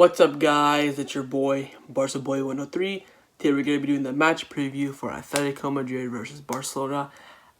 What's up, guys? It's your boy, Barca Boy 103. Today we're going to be doing the match preview for Atletico Madrid versus Barcelona.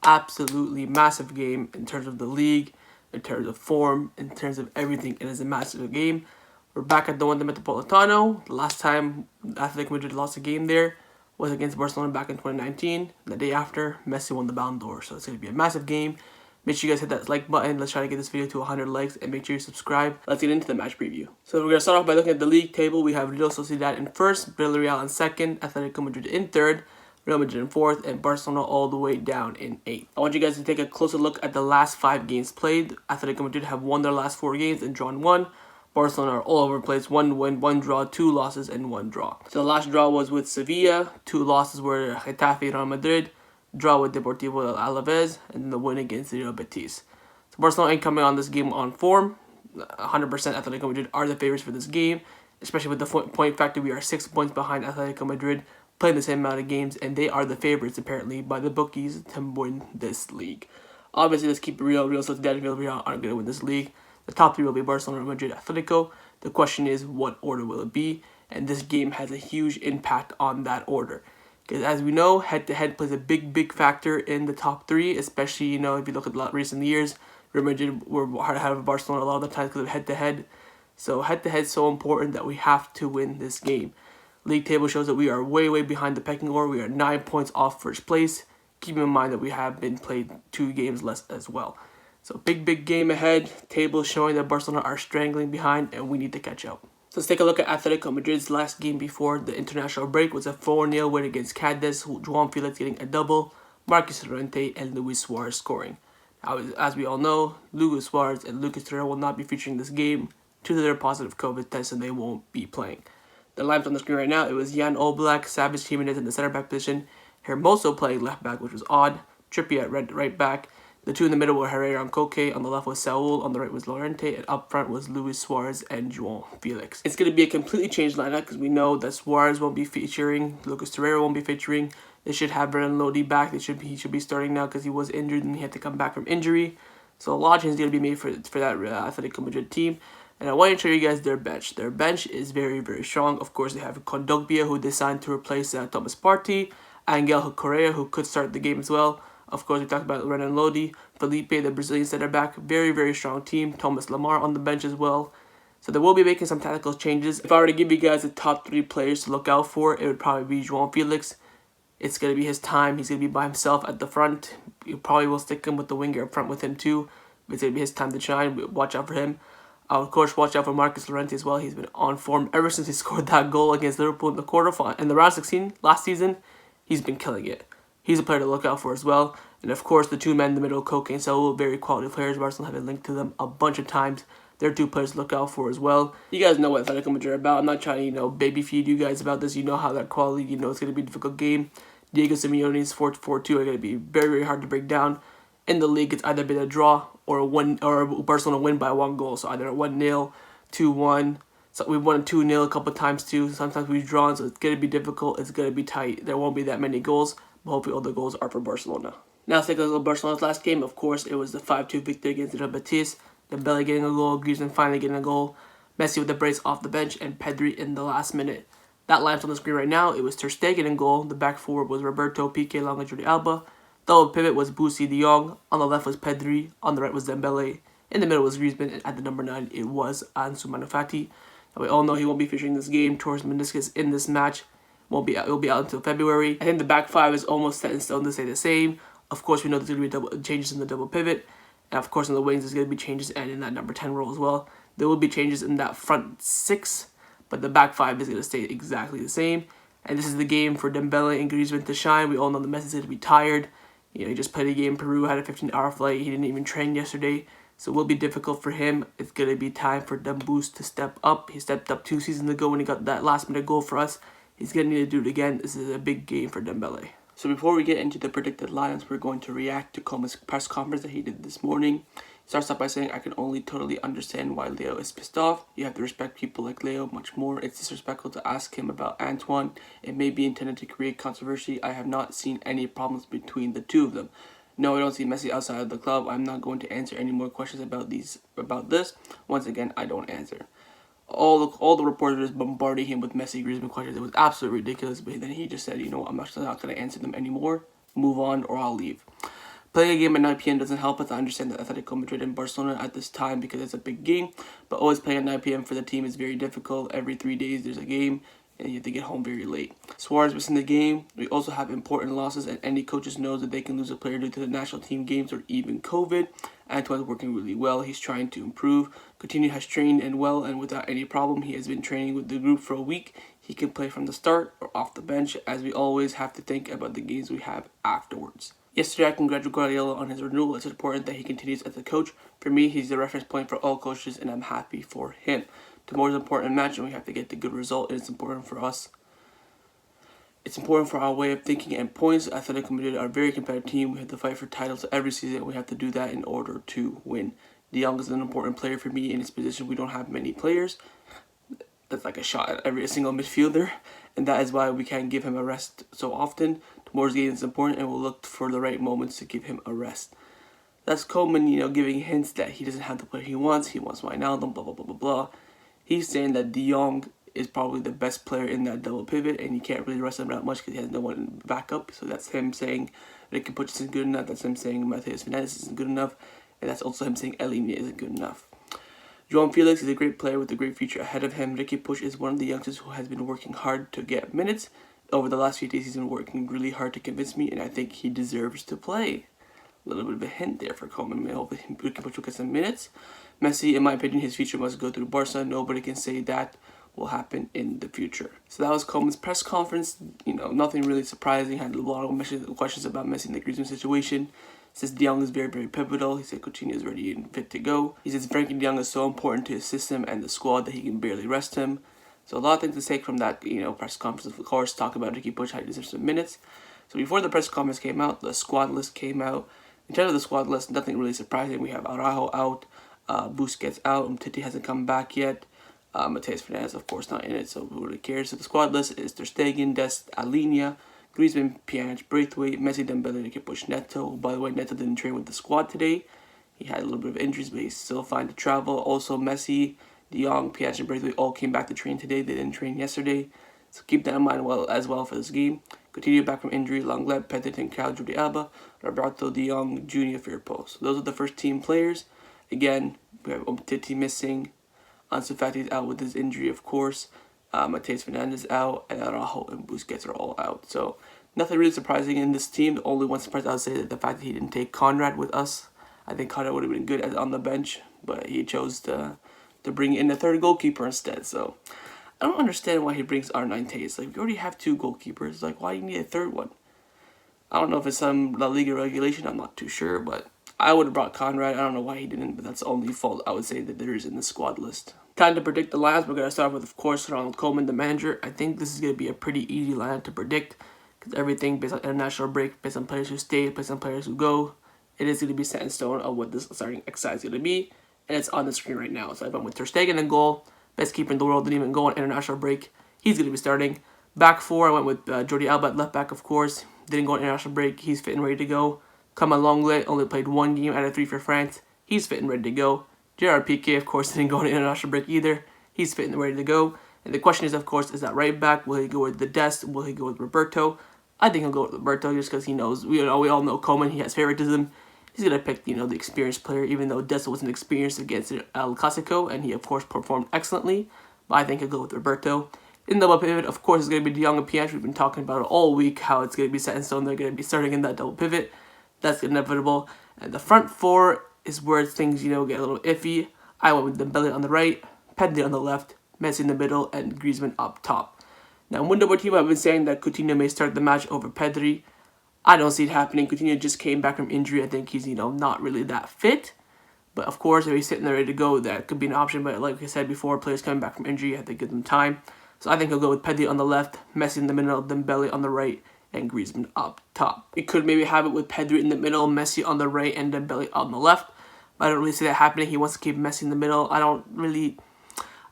Absolutely massive game in terms of the league, in terms of form, in terms of everything. It is a massive game. We're back at the Wanda Metropolitano. The last time Atletico Madrid lost a game there was against Barcelona back in 2019. The day after, Messi won the Ballon d'Or. So it's going to be a massive game. Make sure you guys hit that like button. Let's try to get this video to 100 likes and make sure you subscribe. Let's get into the match preview. So we're going to start off by looking at the league table. We have Real Sociedad in first, Villarreal in second, Atletico Madrid in third, Real Madrid in fourth, and Barcelona all the way down in eighth. I want you guys to take a closer look at the last 5 games played. Atletico Madrid have won their last 4 games and drawn 1. Barcelona are all over the place. 1 win, 1 draw, 2 losses, and 1 draw. So the last draw was with Sevilla. 2 losses were Getafe and Real Madrid. Draw with Deportivo Alaves, and then the win against Real Betis. So Barcelona ain't coming on this game on form. 100% Atletico Madrid are the favorites for this game, especially with the point factor. We are 6 points behind Atletico Madrid, playing the same amount of games, and they are the favorites apparently by the bookies to win this league. Obviously, let's keep it real. Real Sociedad and Villarreal aren't going to win this league. The top 3 will be Barcelona, Madrid, Atletico. The question is, what order will it be? And this game has a huge impact on that order. Because as we know, head-to-head plays a big factor in the top 3, especially, if you look at the recent years, Real Madrid were hard ahead of Barcelona a lot of the times because of head-to-head. So head-to-head is so important that we have to win this game. League table shows that we are way behind the pecking order. We are 9 points off first place. Keep in mind that we have been played 2 games less as well. So big game ahead. Table showing that Barcelona are strangling behind and we need to catch up. So let's take a look at Atletico Madrid's last game before the international break. Was a 4-0 win against Dest, Jong Felix getting a double, Marcus Llorente and Luis Suarez scoring. Now, as we all know, Luis Suarez and Lucas Torreira will not be featuring this game due to their positive COVID tests and they won't be playing. The lineup on the screen right now, it was Jan Oblak, Savage Jimenez in the center back position, Hermoso playing left back, which was odd, Trippier at right back. The 2 in the middle were Herrera and Koke, on the left was Saul, on the right was Llorente, and up front was Luis Suarez and João Felix. It's going to be a completely changed lineup because we know that Suarez won't be featuring, Lucas Torreira won't be featuring. They should have Brennan Lodi back. He should be starting now because he was injured and he had to come back from injury. So a lot of changes going to be made for that Atletico Madrid team. And I want to show you guys their bench. Their bench is very strong. Of course, they have Kondogbia, who they signed to replace Thomas Partey, Angel Correa, who could start the game as well. Of course, we talked about Renan Lodi, Felipe, the Brazilian center back. Very strong team. Thomas Lamar on the bench as well. So they will be making some tactical changes. If I were to give you guys the top 3 players to look out for, it would probably be João Felix. It's going to be his time. He's going to be by himself at the front. You probably will stick him with the winger up front with him too. But it's going to be his time to shine. Watch out for him. Of course, watch out for Marcus Llorente as well. He's been on form ever since he scored that goal against Liverpool in the quarterfinal. In the round 16 last season, he's been killing it. He's a player to look out for as well. And of course, the 2 men in the middle, Koke and Saul, very quality players. Barcelona have been linked to them a bunch of times. They're 2 players to look out for as well. You guys know what Atletico Madrid are about. I'm not trying to, baby feed you guys about this. You know how that quality, it's going to be a difficult game. Diego Simeone's 4-4-2 are going to be very hard to break down. In the league, it's either been a draw or a Barcelona win by 1 goal. So either a 1-0, 2-1. So we've won 2-0 a couple times too. Sometimes we've drawn, so it's going to be difficult. It's going to be tight. There won't be that many goals, but hopefully all the goals are for Barcelona. Now let's take a look at Barcelona's last game. Of course, it was the 5-2 victory against Real Betis. Dembele getting a goal, Griezmann finally getting a goal, Messi with the brace off the bench, and Pedri in the last minute. That line's on the screen right now. It was Ter Stegen in goal. The back 4 was Roberto, Piqué, Long, and Jordi Alba. Double pivot was Bussi, De Jong. On the left was Pedri. On the right was Dembele. In the middle was Griezmann. And at the number 9, it was Ousmane Dembele. Now we all know he won't be featuring this game. Torres meniscus in this match. He'll be out until February. I think the back 5 is almost set in stone to stay the same. Of course, we know there's going to be changes in the double pivot. And of course, in the wings, there's going to be changes and in that number 10 role as well. There will be changes in that front 6. But the back 5 is going to stay exactly the same. And this is the game for Dembele and Griezmann to shine. We all know the Messi is going to be tired. He just played a game in Peru, had a 15-hour flight. He didn't even train yesterday. So it will be difficult for him. It's going to be time for Dembele to step up. He stepped up 2 seasons ago when he got that last-minute goal for us. He's going to need to do it again. This is a big game for Dembele. So before we get into the predicted lines, we're going to react to Koeman's press conference that he did this morning. He starts off by saying, I can only totally understand why Leo is pissed off. You have to respect people like Leo much more. It's disrespectful to ask him about Antoine. It may be intended to create controversy. I have not seen any problems between the 2 of them. No, I don't see Messi outside of the club. I'm not going to answer any more questions about this. Once again, I don't answer. all the reporters bombarding him with Messi Griezmann questions. It was absolutely ridiculous. But then he just said, you know what, I'm actually not going to answer them anymore. Move on, or I'll leave. Playing a game at 9 p.m. doesn't help us. I understand that Atletico Madrid and Barcelona at this time because it's a big game, but always playing at 9 p.m. for the team is very difficult. Every 3 days there's a game, and you have to get home very late. Suarez missing the game. We also have important losses, and any coaches knows that they can lose a player due to the national team games or even COVID. Antoine's working really well. He's trying to improve. Coutinho has trained and well, and without any problem. He has been training with the group for a week. He can play from the start or off the bench, as we always have to think about the games we have afterwards. Yesterday, I congratulated Guardiola on his renewal. It's important that he continues as a coach. For me, he's the reference point for all coaches, and I'm happy for him. Tomorrow's an important match, and we have to get the good result, and it's important for us. It's important for our way of thinking and points. Atletico Madrid are a very competitive team. We have to fight for titles every season, and we have to do that in order to win. Jong is an important player for me in his position. We don't have many players. That's like a shot at every single midfielder, and that is why we can't give him a rest so often. Tomorrow's game is important, and we'll look for the right moments to give him a rest. That's Koeman, giving hints that he doesn't have the player he wants. He wants Wijnaldum, blah, blah, blah, blah, blah. He's saying that Jong is probably the best player in that double pivot, and you can't really rest him that much because he has no one back up. So that's him saying Ricky Puig isn't good enough. That's him saying Matheus Fernandes isn't good enough. And that's also him saying Elini isn't good enough. João Felix is a great player with a great future ahead of him. Ricky Puig is one of the youngsters who has been working hard to get minutes. Over the last few days, he's been working really hard to convince me, and I think he deserves to play. A little bit of a hint there for Koeman. Hopefully, Ricky Puig will get some minutes. Messi, in my opinion, his future must go through Barca. Nobody can say that will happen in the future. So that was Koeman's press conference. Nothing really surprising. Had a lot of questions about Messi and the Griezmann situation. Says De Jong is very, very pivotal. He said Coutinho is ready and fit to go. He says Frankie De Jong is so important to his system and the squad that he can barely rest him. So a lot of things to take from that, press conference. Of course, talk about Ricky Puig, how he deserves some minutes. So before the press conference came out, the squad list came out. In terms of the squad list, nothing really surprising. We have Araujo out, Busquets out, Titi hasn't come back yet. Matheus Fernandes, of course, not in it, so who really cares? So the squad list is Ter Stegen, Dest, Alinea, Griezmann, Pjanic, Braithwaite, Messi, Dembele, Ricky Puig, Neto. By the way, Neto didn't train with the squad today. He had a little bit of injuries, but he's still fine to travel. Also, Messi, De Jong, Pjanic, and Braithwaite all came back to train today. They didn't train yesterday, so keep that in mind as well for this game. Coutinho back from injury, Lenglet, Pedri, and Jordi Alba, Roberto, De Jong, Junior, Firpo. So those are the first team players. Again, we have Titi missing. Ansu Fati is out with his injury, of course. Matheus Fernandes out, and Araujo and Busquets are all out. So nothing really surprising in this team. The only one surprise I would say is the fact that he didn't take Conrad with us. I think Conrad would have been good on the bench, but he chose to bring in a third goalkeeper instead. So I don't understand why he brings R9 Tays. Like, we already have two goalkeepers. Like, why do you need a third one? I don't know if it's some La Liga regulation. I'm not too sure, but I would have brought Conrad. I don't know why he didn't, but that's the only fault I would say that there is in the squad list. Time to predict the lineups. We're going to start with, of course, Ronald Koeman, the manager. I think this is going to be a pretty easy lineup to predict because everything based on international break, based on players who stay, based on players who go, it is going to be set in stone of what this starting XI is going to be, and it's on the screen right now. So I went with Ter Stegen in goal, best keeper in the world, didn't even go on international break. He's going to be starting. Back four, I went with Jordi Alba at left back, of course. Didn't go on international break. He's fit and ready to go. Koeman Lenglet only played one game out of 3 for France. He's fit and ready to go. Gerard Piqué, of course, didn't go on international break either. He's fit and ready to go. And the question is, of course, is that right back? Will he go with the Dest? Will he go with Roberto? I think he'll go with Roberto just because he knows. We all know Koeman. He has favoritism. He's going to pick, the experienced player, even though Dest wasn't experienced against El Clasico, and he, of course, performed excellently. But I think he'll go with Roberto. In the double pivot, of course, it's going to be De Jong and Pjanic. We've been talking about it all week, how it's going to be set in stone. They're going to be starting in that double pivot. That's inevitable. And the front four is where things, get a little iffy. I went with Dembele on the right, Pedri on the left, Messi in the middle, and Griezmann up top. Now, in Wanda Metropolitano, I've been saying that Coutinho may start the match over Pedri. I don't see it happening. Coutinho just came back from injury. I think he's, not really that fit. But, of course, if he's sitting there ready to go, that could be an option. But like I said before, players coming back from injury, you have to give them time. So I think he'll go with Pedri on the left, Messi in the middle, Dembele on the right, and Griezmann up top. We could maybe have it with Pedri in the middle, Messi on the right, and Dembele on the left. But I don't really see that happening. He wants to keep Messi in the middle. I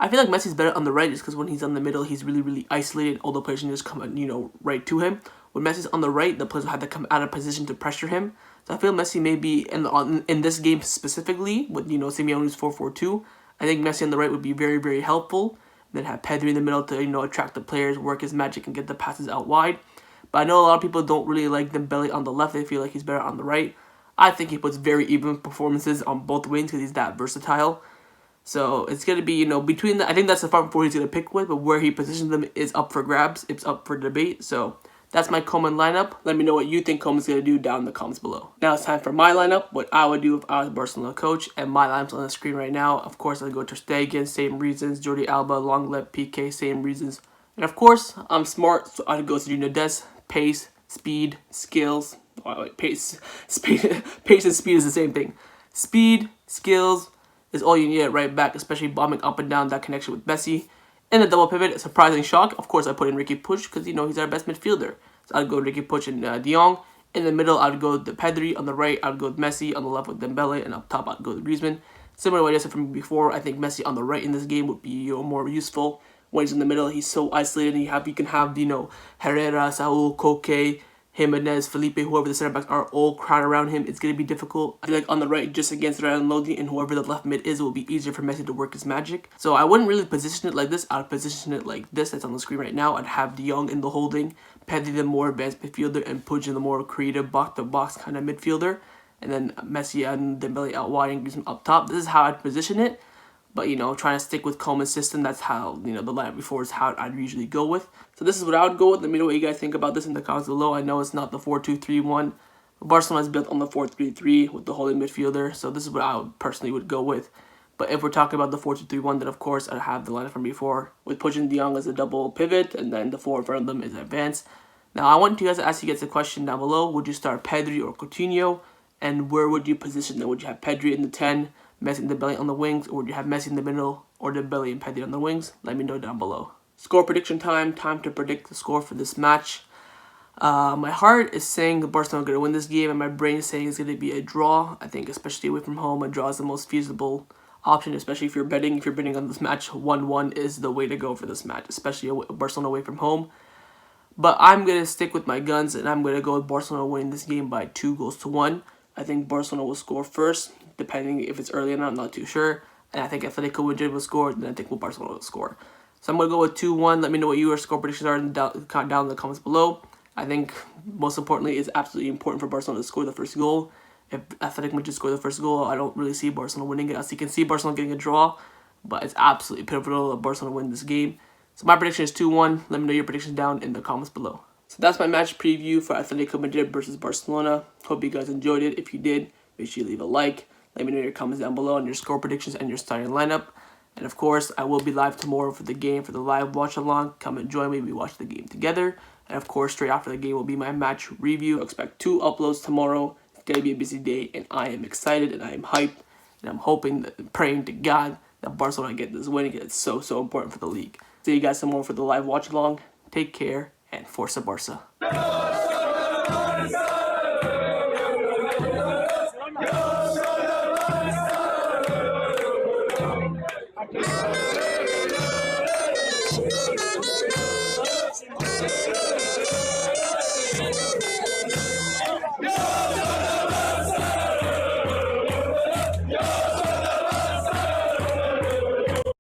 feel like Messi's better on the right just because when he's on the middle, he's really, really isolated. All the players can just come, right to him. When Messi's on the right, the players will have to come out of position to pressure him. So I feel Messi may be in this game specifically with, Simeone's 4-4-2. I think Messi on the right would be very, very helpful. Then have Pedri in the middle to, attract the players, work his magic, and get the passes out wide. But I know a lot of people don't really like Dembele on the left. They feel like he's better on the right. I think he puts very even performances on both wings because he's that versatile. So it's going to be, between the, I think that's the front four he's going to pick with, but where he positions them is up for grabs. It's up for debate. So that's my Koeman lineup. Let me know what you think Koeman's going to do down in the comments below. Now it's time for my lineup, what I would do if I was Barcelona coach, and my lineup's on the screen right now. Of course, I'd go Ter Stegen, same reasons. Jordi Alba, Lenglet, PK, same reasons. And of course, I'm smart, so I'd go to Dest, pace, speed, skills. Oh, wait, pace and speed is the same thing. Speed, skills is all you need at right back, especially bombing up and down that connection with Messi. In the double pivot, a surprising shock. Of course, I put in Ricky Puig because, he's our best midfielder. So I'd go Ricky Puig and Jong. In the middle, I'd go with Pedri. On the right, I'd go with Messi. On the left with Dembele. And up top, I'd go with Griezmann. Similar to what I said from before, I think Messi on the right in this game would be more useful. When he's in the middle, he's so isolated. You can have Herrera, Saul, Koke, Jimenez, Felipe, whoever the center backs are, all crowd around him. It's going to be difficult. I feel like on the right, just against Ryan Lodi and whoever the left mid is, it will be easier for Messi to work his magic. So I wouldn't really position it like this. I'd position it like this that's on the screen right now. I'd have De Jong in the holding, Pedri the more advanced midfielder, and Puig the more creative box-to-box kind of midfielder. And then Messi and Dembele out wide and Griezmann up top. This is how I'd position it. But, trying to stick with Koeman's system, that's how, the lineup before is how I'd usually go with. So this is what I would go with. Let me know what you guys think about this in the comments below. I know it's not the 4-2-3-1. Barcelona is built on the 4-3-3 with the holding midfielder. So this is what I personally would go with. But if we're talking about the 4-2-3-1, then of course I'd have the lineup from before. With Puig and De Jong as a double pivot, and then the four in front of them is advance. Now I want you guys to ask you guys a question down below. Would you start Pedri or Coutinho? And where would you position them? Would you have Pedri in the 10? Messi and Dembele on the wings, or would you have Messi in the middle, or Dembele and Pedri on the wings? Let me know down below. Score prediction time. Time to predict the score for this match. My heart is saying Barcelona are going to win this game, and my brain is saying it's going to be a draw. I think, especially away from home, a draw is the most feasible option, especially if you're betting. If you're betting on this match, 1-1 is the way to go for this match, especially Barcelona away from home. But I'm going to stick with my guns, and I'm going to go with Barcelona winning this game by 2-1. I think Barcelona will score first, depending if it's early or not, I'm not too sure. And I think Atletico Madrid will score, then I think Barcelona will score. So I'm going to go with 2-1. Let me know what your score predictions are down in the comments below. I think, most importantly, it's absolutely important for Barcelona to score the first goal. If Atletico Madrid score the first goal, I don't really see Barcelona winning it. As you can see, Barcelona getting a draw, but it's absolutely pivotal that Barcelona win this game. So my prediction is 2-1. Let me know your predictions down in the comments below. So that's my match preview for Atletico Madrid versus Barcelona. Hope you guys enjoyed it. If you did, make sure you leave a like. Let me know your comments down below on your score predictions and your starting lineup. And of course, I will be live tomorrow for the game, for the live watch along. Come and join me. We watch the game together. And of course, straight after the game will be my match review. Expect 2 uploads tomorrow. It's going to be a busy day, and I am excited and I am hyped. And I'm hoping, praying to God that Barcelona get this win. It's so important for the league. See you guys tomorrow for the live watch along. Take care, and Forza Barca.